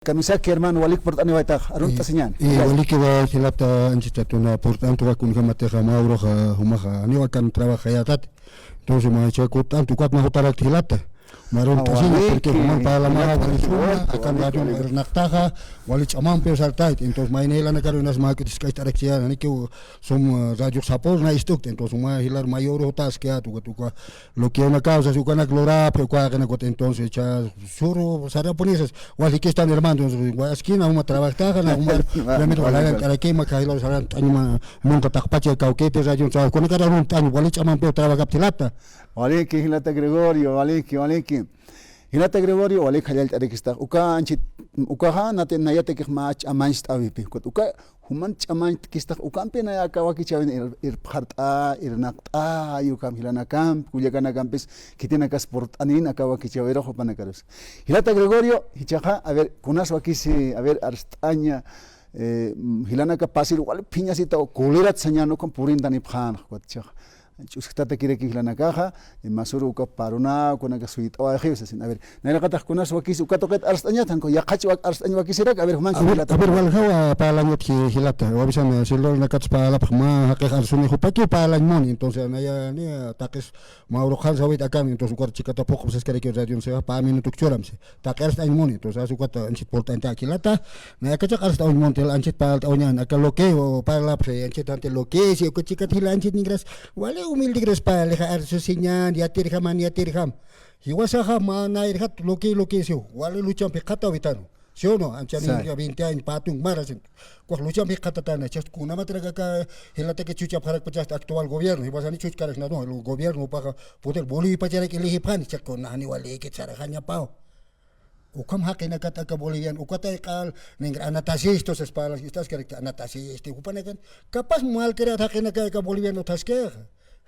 Kamisaki hermano walik portani waita arun tasinyan. Walik wa hilata anchitatuna portanto wa kun kamateja mauro ja humaja ani wa kan trabaja ya tat. Entonces ma checo tanto cuat ma hotara hilata. Marun tasina porque human para la mara walisuna akan radio ernaktaja walich amam pe saltait. Entonces ma inela na karunas ma que diskai tareksia ani que som radio sapos na istuk. Entonces ma hilar mayor hotas que atu que lo que una causa su kana glora pe kwa kana kot entonces cha suru sara ponisas wali que están hermanos wa esquina uma trabaja na uma realmente wala para que ma kailo sara anima nunca takpache kauke pe radio cha con cara un tan walich amam pe trabaja tilata. Walik que hilata Gregorio walik Hilata Gregorio walik halal tarekista uka anchit uka ha nate nayate que mach amanst avipi kot uka human chamant kista uka pe na kawaki chavin pharta irnaqta yukam hilana kam kuyakana kampes kitina ka sport anin akawaki chavero hopana karos Hilata Gregorio hichaja a ver kunas wakisi a ver arstaña hilana ka pasir wal piñasita kolerat sañano con purindani phan kot chaja Chuskata quiere que la nakaja, masuru ka paruna, con la suite o a ver, Nara Katak Kunas Wakis, Ukatoket Arstanya, Tanko Yakachi Arstanya Wakisera, a ver, Human. A ver, Valhalla para la noche Hilata, o avisan, si lo nakats para la Pama, Hakersuni, Hupaki para la money, entonces Naya ataques Mauro Hansa acá, entonces Chicato poco se quiere que radio se va para minuto choramse. Takers and money, entonces su cuata en Chipolta Hilata, Naya Kachak Arsta un montel, Anchit para Oñan, acá lo que o para la pre, Anchitante lo que si o Chicatila Anchit Nigras, Wale humilde pa leha arsusinya dia tirham hiwasaha mana irhat loki sio wale lucham pe kata vitano sio no anchani ya 20 años patung marasin ko lucham pe kata tana chest kuna matraga ka hilate que chucha para pachas actual gobierno y basani chuch karas no el gobierno para poder boli pachara que lehi pan chakko nani wale que charajanya pao Ukam hakina kata ka bolivian ukata kal ningra anatasisto ses para las estas que anatasisto upanekan kapas mal kera hakina ka bolivian no taske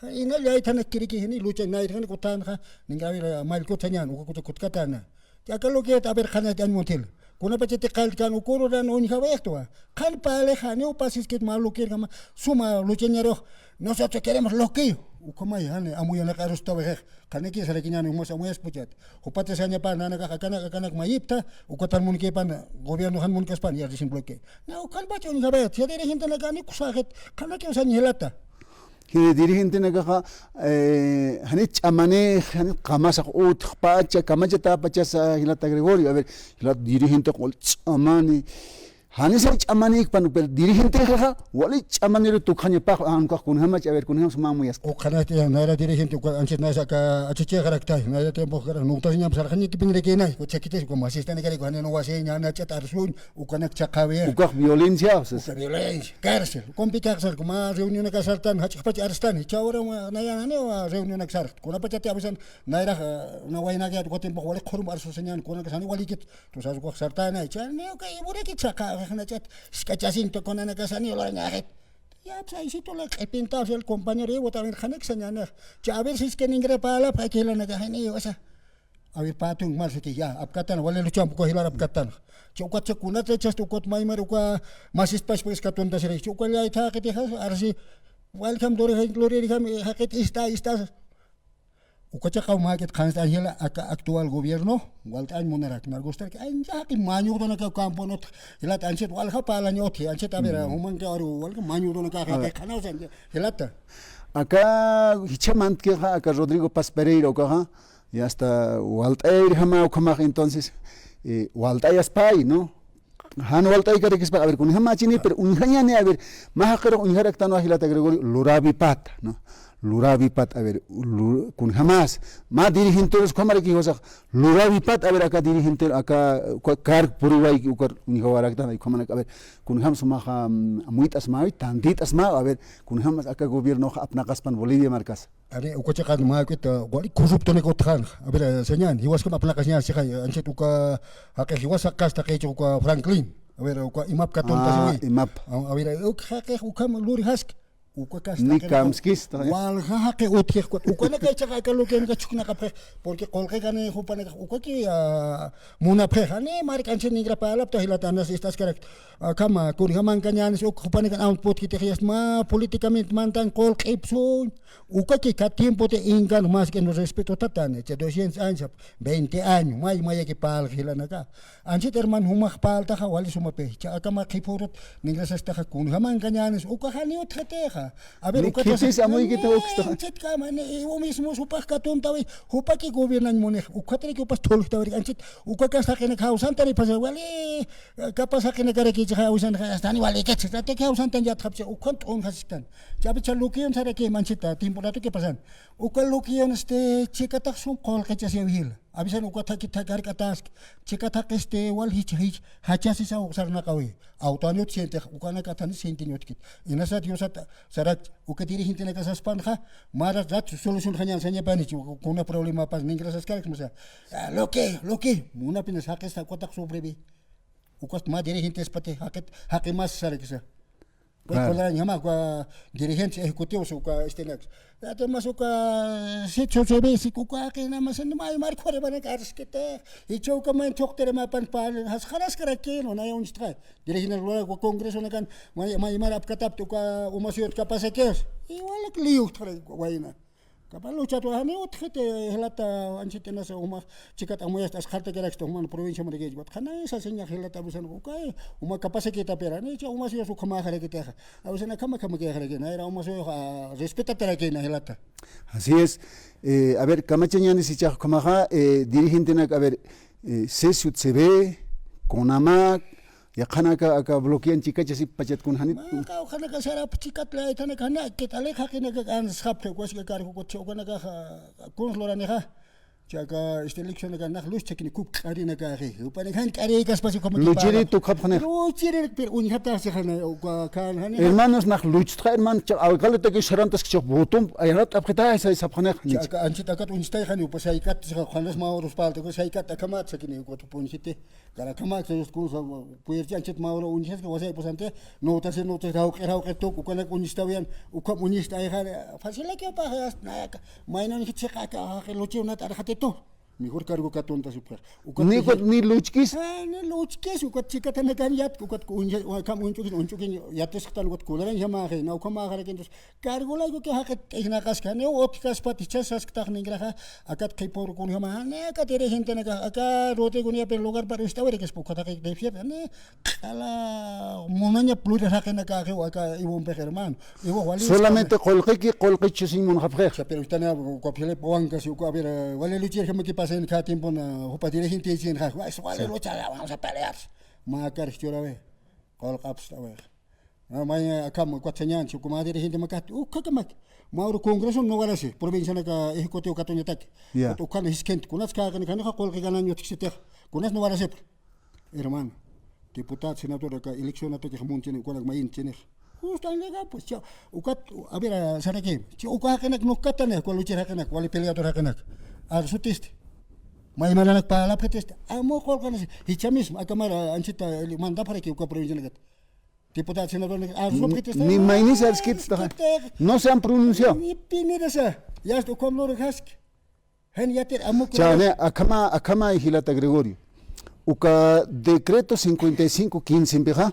Ingal ya itana kiriki hini lucha na itana kutan ha ningawi mail kotanyan ukutana ya kalau kita aber khana dan motel kuna pachete kal kan ukoro dan on hawa esto kan pale khane upasis kit malu kir kama suma luchanyero nosotros queremos lo que ukamay hane amuya na karos tawe khane ki sare kinyani umos amuyas puchat upate sanya pa nana kana mayipta ukatan mun ke pan gobierno han mun kaspan ya disin bloque na ukal bacho ni hawa ya dere gente na kani kusaget kana ke sanya helata que dirigente nagaja hanich amane hanich kamasa ut pacha kamacha ta pacha sa Hilata Gregorio a ver la dirigente qol amane hanich amane pan per dirigente jaja walich amane tu khanya pa an ka kun hamach a ver kun ham mamu yas o khana te na era dirigente ko anche na sa ka achiche karakta na era tempo kara no ta nyam sar khanya kipin re kena ko chekite ko asistente kare ko ne no wase nya na chata arsun o kana chakawe ko violencia violencia cárcel con cárcel como reunión ka saltan hach pach arstani chawra na ya ne reunión ka sart ko na pachate abisan na era na waina ga ko tempo wale khorum arsu senyan ko na ka sani walikit to sa ko sartana cha ne ko ibure ki chaka khana chat skachasin to ko na ka sani la ngaret ya pues si tú le pintas el compañero y también hanek señaler ya a ver si es que ningre pala para que la nagaje ni o sea a ver patung mal se ya apkatan wala lucham ko hilar apkatan chukat chukuna te chas tukot mai maru ka masis pas pues katun da sere chukal ya ita ke arsi welcome dore hay glory dikam haket ista Ukacha kau market khanstan hela actual gobierno waltan monerak nargostar ke anja ki manyu dona ka kampo not hela tanset wal khapala nyothi anset abera human ke aru wal ka manyu dona ka khana san helata acá hichamant que acá Rodrigo Paz Pereira ka ya hasta waltair hama kama entonces waltayas pai no han waltay kare que a ver kun hama chini pero unhanya ne a ver mahakaro unharak tano Hilata Gregorio lurabi pat no Lurabi pat a ver kun jamás ma dirigente los kamare ki hosa Lurabi pat a ver acá dirigente acá kar purwai ki ukar ni hawarak ta kamane a ver kun ham suma amuit asma tandit asma a ver kun ham acá gobierno apna kaspan Bolivia marcas are ukacha kan ma ke ta goli corrupto ne kotran a ver señan hiwas kam apna kasnya se kay anche tuka hake hiwas kasta ke Franklin a ver uka imap ka tonta se imap a ver uka ke ukam luri hask Ni kamskis walha ke utkh ko ukana kay chaka ka luken ka chukna ka pre porque kolke kane hupane ka ukaki muna pre hane mar kan chen nigra palap to hilatanas estas correct kama kun haman kanyanis uk hupane kan output kite khiyas ma politicamente mantan kol kipsun ukaki ka tiempo te ingan mas que no respeto tatane che 200 años 20 años may ke pal hilana ka anchi terman humak pal ta wali sumape cha kama khipurut nigra sasta ka kun haman kanyanis ukahani utkhate a ver, ¿qué amoy que te gusta? Anchit ka man o mismo supak ka tontawi hupa ki gobiernan moneh ukhatri ki upas toluk tawri anchit ukaka sa kin khausan tari pas wali kapasa kin kare ki khausan khastani wali ke tsate ki khausan tan jat khapse ukhant on khastan jabi chalukion sare ke manchita timpura to ke pasan ukalukion este chikatak sum kol ke chase wil abisan ukatha ki thakar katas chikatak este wal hich hachasi sa uksarna kawi autoaniot siente ukana katani sentiniot kit inasat yosat sarat ukatiri hintena kasas panja mara rat solution khanyan sanya pani kuna problema pas ningrasas kar kmusa loke muna pinas hakes ta kotak sobrebi ukas ma diri hintes pate hakimas sare kisa pues kola nyama kwa dirigentes ejecutivos uka estenax dato masuka sitio sebe sikuka ke na masan mai mar khore bana karskete icho ka man choktere ma pan pan has khalas karake no na yon stra dirigentes lo congreso na kan mai mar apkatap to ka umasiot ka pasekes igual que liu tra waina kapal lucha to hani utkete helata anchitena sa uma chikat amoy estas kharte kerak to man provincia mo dege bat khana esa seña helata busan ko kai uma kapase kita pera ni cha uma si su khama khare kita ausena kama ke khare na era uma so respeta tera ke na helata así es a ver kamacheñani si cha khama dirigente na a ver sesut se ve konamak ya khana ka bloquean chica chasi pachat kun hanit ka khana ka sara chikat la ithane khana ke tale khakine ka an schap ke kwas ke kar ko chokana ka kun lorane kha chaka este elección ka nach lust chekini kup karina ka re upane khan kare kas pasi como luchiri tu khap khane luchiri per un hata se khana kan hani hermanos nach luchtra herman alcalde te sharantas ke botum ayrat apkhita esa sapkhane chaka anchi takat un stay khani upasai kat se khanas ma orus palte ko sai kat akamat chekini ko tu punchite kara kamak se skul sa puerti anchit ma oro un ches ko wasai posante no ta se no te rau ke to ko kana un stawian ukam un stay khare fasile ke pa na mainon ki cheka ka luchi una tar khate to mejor cargo ka tonta super ni luchkis ni luchkis ukat chikata na kan yat ukat kam unchukin yates khtal ukat kularan jama khe na ukama khare kentos cargo la ke haket ina kas kan optikas patichas sas ktak ningra akat kai por kun jama ne ka tere gente na ka rote gunia per lugar para esta vez que es poco ta que de fiesta ne ala monanya plura hakena ka ke ka ibon pe german ibo wali solamente qolqi chisin mon khafre pero estana ko pele poanka si ko ver wale luchir que me que pasa en cada tiempo na hopa dirigente dicen ja vale lucha vamos a pelear ma karchora ve qol qaps ve na mai akam ko tsanyan chu kuma dirigente makat kakamak mauro congreso no garase provincia na ka ejecutivo ka tonya tak to kan hiskent kunas ka kan ka qol ka ganan yot xite kunas no garase hermano diputado senador ka elección ato que monten ko lag main tener justo lega pues yo ukat a ver sara que yo uka kanak no katane ko luchir kanak wali peleador kanak ar sutiste mai mana pala pretesta amo kol kan hichamis akamara anchita manda para que uka provincia nagat diputado senador ar so pretesta ni mainis ar skits no se han pronunciado ni pinirasa ya esto con lo hask hen yater amo chane akama hilata Gregorio uka decreto 5515 empeja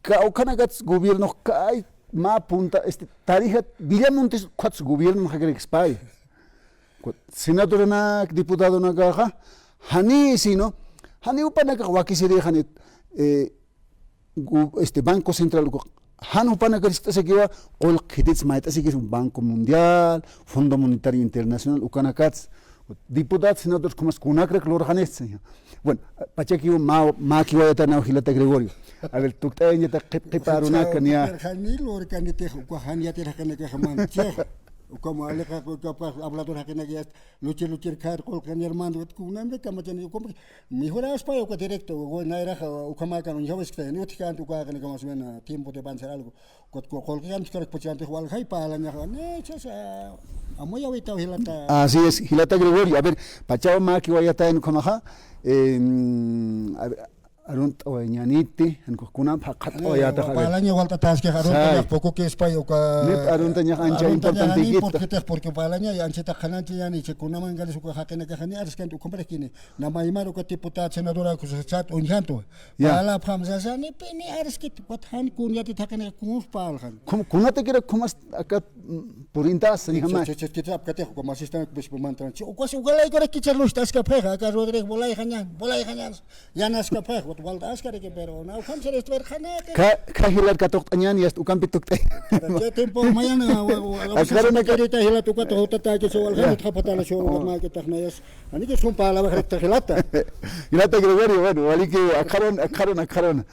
Kaukanagats gobierno kai ma punta tarija Villamontes cuats gobierno hagrexpai senador na diputado na gaja hani sino hani upana ka wakisiri hani banco central han upana ka sta sekiwa qol khidits maita sekis banco mundial fondo monetario internacional ukanakats diputados senadores como kunakrek lorhanes bueno pachaki ma kiwata na hilata Gregorio a ver tú te ya te qiparuna kania khani lor kanite ko hania te khane ke khaman che como aleka ko hablador hakena ya luchir khar kol kan hermano ku nambe kamatan ko mejoras pa ko directo go na era o kama kan yo ves que no te kan tu ka kan como suena tiempo de pensar algo ko kol kan kar pochante wal hay pa la ne chasa amoy ahorita hilata así es hilata Gregorio a ver pachao ma ki wayata en komaja arunt o ñaniti an kunam hakat o ya ta Palaña igual tatas que arunta poco que espay o ka net arunta ña ancha importante git porque palaña ya ancha tajananti ya ni se kunama ngales ko hakena ka hani aras kan ko kini na maimaro ko diputat senadora ko sa chat on janto pala phamsa sa ni pini aras kit wat han kun ya ti takena kun pal han kunate kira kumas akat purintas ni hama kitap kate ko masistan ko bis pumantan o ko su galay ko ki charlos tas ka pega ka rodriguez bolay hanyan yanas ka pega wat wal tas ka ke pero na kam se restver khana ka hilar ka tok anyan yas ukam pituk te ke tempo mayan Askara na kita hilat ko to hotata ke so wal khat khapata la show ma ke takna yas ani ke sum pala ba khrekta hilata hilata Gregorio bueno wali ke akaron